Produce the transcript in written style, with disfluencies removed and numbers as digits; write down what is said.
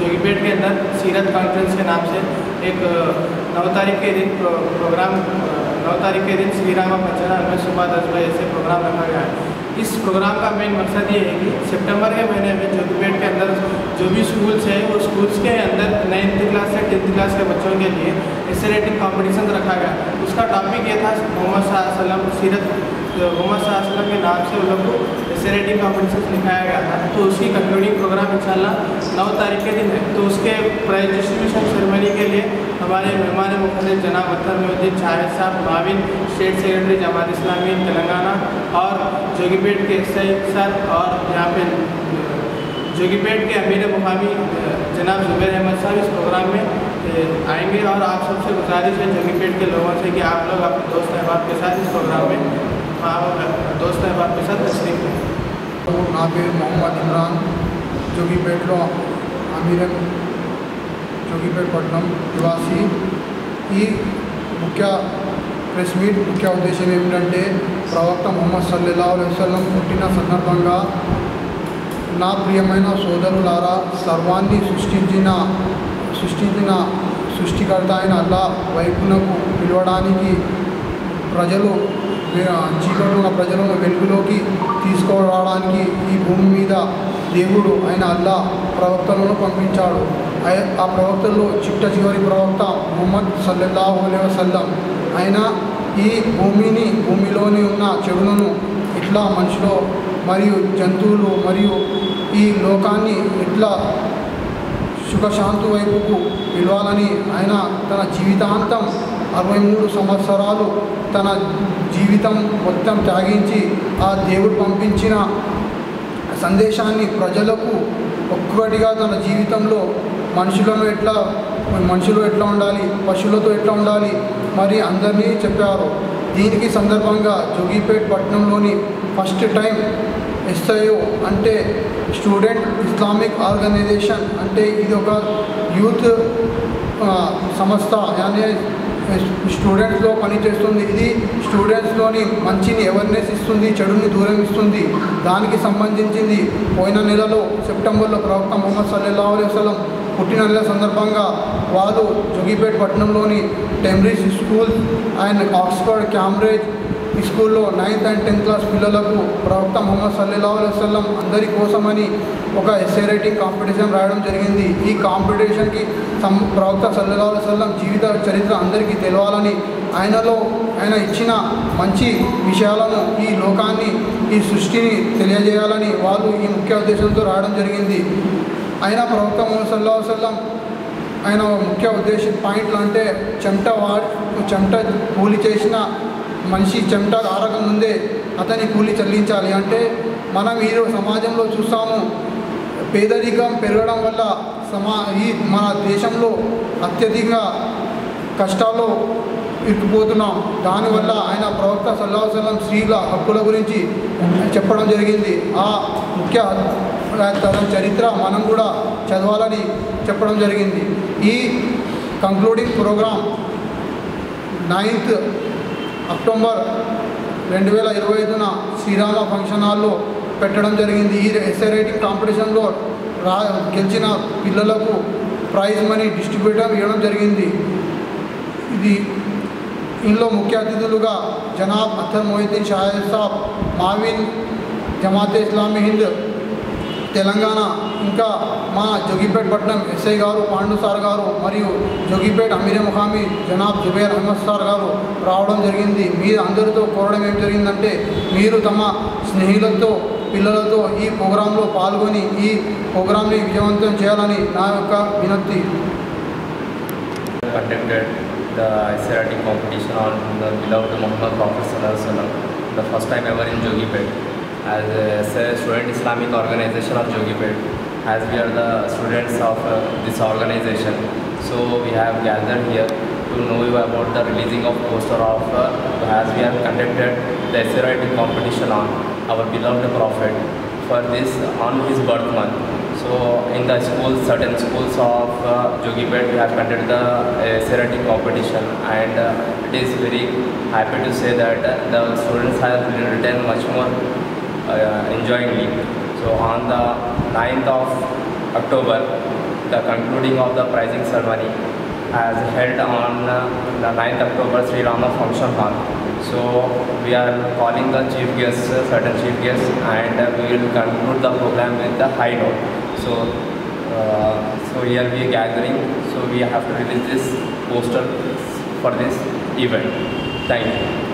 जोगीपेट के अंदर सीरत कॉन्फ्रेंस के नाम से एक 9 तारीख के दिन प्रोग्राम 9 तारीख के दिन श्री रामा पंचनाम में सुबह 10 बजे से प्रोग्राम रखा गया है। इस प्रोग्राम का मेन मकसद ये है कि सितंबर के महीने में जोगीपेट के अंदर जो भी स्कूल्स हैं वो स्कूल्स के अंदर 9th क्लास से 10th क्लास के बच्चों के लिए एसे राइटिंग कॉम्पिटिशन रखा गया। उसका टॉपिक ये था मोहम्मद सल्लल्लाहु अलैहि वसल्लम सीरत मोहम्मद सल्लल्लाहु अलैहि वसल्लम के नाम से उन लोग को एसे राइटिंग कॉम्पिटिशन लिखाया गया था। तो उसकी कंक्लूडिंग प्रोग्राम इंशाल्लाह 9 तारीख के दिन है। तो उसके प्राइज डिस्ट्रीब्यूशन सेरेमनी के लिए हमारे मेहमान मुक़र्रर जनाब अख्तर मोहद्दीन शाहिद साहब, माविन स्टेट सेक्रेटरी जमात इस्लामी तेलंगाना और जोगीपेट के एसआई सर और यहाँ पे जोगीपेट के अमीर मुकामी जनाब जुबैर अहमद साहब इस प्रोग्राम में आएंगे। और आप सबसे गुजारिश है जोगीपेट के लोगों से कि आप लोग अपने दोस्त अहबाब के साथ इस प्रोग्राम में दोस्त अहबाब के साथ तशरीफ लें। నా పేరు మొహమ్మద్ ఇమ్రాన్, జోగిపేటలో అమీరం జోగిపేట పట్టణం నివాసి. ఈ ముఖ్య ప్రెస్ మీట్ ముఖ్య ఉద్దేశం ఏమిటంటే ప్రవక్త ముహమ్మద్ సల్లల్లాహు అలైహి వసల్లం పుట్టిన సందర్భంగా నా ప్రియమైన సోదరులారా, సర్వాన్ని సృష్టించిన సృష్టికర్త అయిన అల్లా వైపునకు పిలవడానికి ప్రజలు చీకట్లో ఉన్న ప్రజలను వెలుగులోకి తీసుకురావడానికి ఈ భూమి మీద దేవుడు అయిన అల్లా ప్రవక్తలను పంపించాడు. ఆ ప్రవక్తల్లో చిట్ట చివరి ప్రవక్త ముహమ్మద్ సల్లల్లాహు అలైహి వసల్లం. ఆయన ఈ భూమిలోని ఉన్న చెడులను ఎట్లా మనుషులు మరియు జంతువులు మరియు ఈ లోకాన్ని ఎట్లా సుఖశాంతి వైపుకు పిలవాలని ఆయన తన జీవితాంతం 63 సంవత్సరాలు తన జీవితం మొత్తం త్యాగించి ఆ దేవుడు పంపించిన సందేశాన్ని ప్రజలకు ఒక్కటిగా తన జీవితంలో మనుషులు ఎట్లా ఉండాలి, పశువులతో ఎట్లా ఉండాలి మరి అందరినీ చెప్పారు. దీనికి సందర్భంగా జోగిపేట్ పట్టణంలోని ఫస్ట్ టైం ఎస్ఐఓ అంటే స్టూడెంట్ ఇస్లామిక్ ఆర్గనైజేషన్ అంటే ఇది ఒక యూత్ సంస్థ అనే స్టూడెంట్స్లో పనిచేస్తుంది. ఇది స్టూడెంట్స్లోని మంచిని అవేర్నెస్ ఇస్తుంది, చెడుని దూరం ఇస్తుంది. దానికి సంబంధించింది పోయిన నెలలో సెప్టెంబర్లో ప్రవక్త ముహమ్మద్ సల్లల్లాహు అలైహి వసల్లం పుట్టిన నెల సందర్భంగా వాళ్ళు జోగిపేట్ పట్టణంలోని టెంబ్రిడ్జ్ స్కూల్ అండ్ ఆక్స్ఫర్డ్ క్యాంబ్రిడ్జ్ స్కూల్లో 9th and 10th క్లాస్ పిల్లలకు ప్రవక్త ముహమ్మద్ సల్లల్లాహు అలైహి వసల్లం అందరి కోసమని ఒక ఎస్సే రైటింగ్ కాంపిటీషన్ రాయడం జరిగింది. ఈ కాంపిటీషన్కి ప్రవక్త సల్లల్లాహు అలైహి వసల్లం జీవిత చరిత్ర అందరికీ తెలవాలని ఆయన ఇచ్చిన మంచి విషయాలను ఈ లోకాన్ని ఈ సృష్టిని తెలియజేయాలని వాళ్ళు ఈ ముఖ్య ఉద్దేశంతో రాయడం జరిగింది. ఆయన ప్రవక్త ముహమ్మద్ సల్లల్లాహు అలైహి వసల్లం ఆయన ముఖ్య ఉద్దేశం పాయింట్లు అంటే చెమట కూలి చేసిన మనిషి చెమట ఆరకముందే అతని కూలి చెల్లించాలి. అంటే మనం ఈరోజు సమాజంలో చూస్తాము, పేదరికం పెరగడం వల్ల మన దేశంలో అత్యధిక కష్టాల్లో ఇరుక్కుపోతున్నాం. దానివల్ల ఆయన ప్రవక్త సల్లల్లాహు అలైహి వసల్లం స్త్రీల హక్కుల గురించి చెప్పడం జరిగింది. ఆ ముఖ్య చరిత్ర మనం కూడా చదవాలని చెప్పడం జరిగింది. ఈ concluding programme 9th October 2025 Srirama function హాల్లో పెట్టడం జరిగింది. ఈ ఎస్సే రైటింగ్ కాంపిటీషన్లో గెలిచిన పిల్లలకు ప్రైజ్ మనీ డిస్ట్రిబ్యూటర్ ఇవ్వడం జరిగింది. ఇందులో ముఖ్య అతిథులుగా జనాబ్ అఖ్తర్ మొహద్దీన్ షాహిద్ సాబ్, మావిన్ జమాతే ఇస్లామీ హింద్ తెలంగాణ, ఇంకా మా జోగిపేట్ పట్టణం ఎస్ఐ గారు పాండు సార్ గారు మరియు జోగిపేట్ అమీర్ ముఖామి జనాబ్ జుబైర్ అహ్మద్ సార్ గారు రావడం జరిగింది. మీరు అందరితో కోరడం ఏం జరిగిందంటే మీరు తమ స్నేహితులతో పిల్లలతో ఈ ప్రోగ్రాంలో పాల్గొని ఈ ప్రోగ్రాంని విజయవంతం చేయాలని నా యొక్క వినతి. The essay writing competition on the beloved Muhammad Prophet Sallallahu Alaihi Wasallam, the first time ever in Jogipet, as a student Islamic organization of Jogipet, as we are the students of this organization. So we have gathered here to know you about the releasing of poster of as we have conducted the essay writing competition on our beloved Prophet for this on his birth month. So in the schools, certain schools of Jogipet, we have conducted the essay writing competition, and it is very happy to say that the students have written much more enjoyingly. So on the 9th of October, the concluding of the prizing ceremony as held on the 9th October Sri Rama Function Hall. So we are calling the chief guests, certain chief guests, and we will conclude the program with the high note. So here we are gathering, so we have to release this poster for this event. Thank you.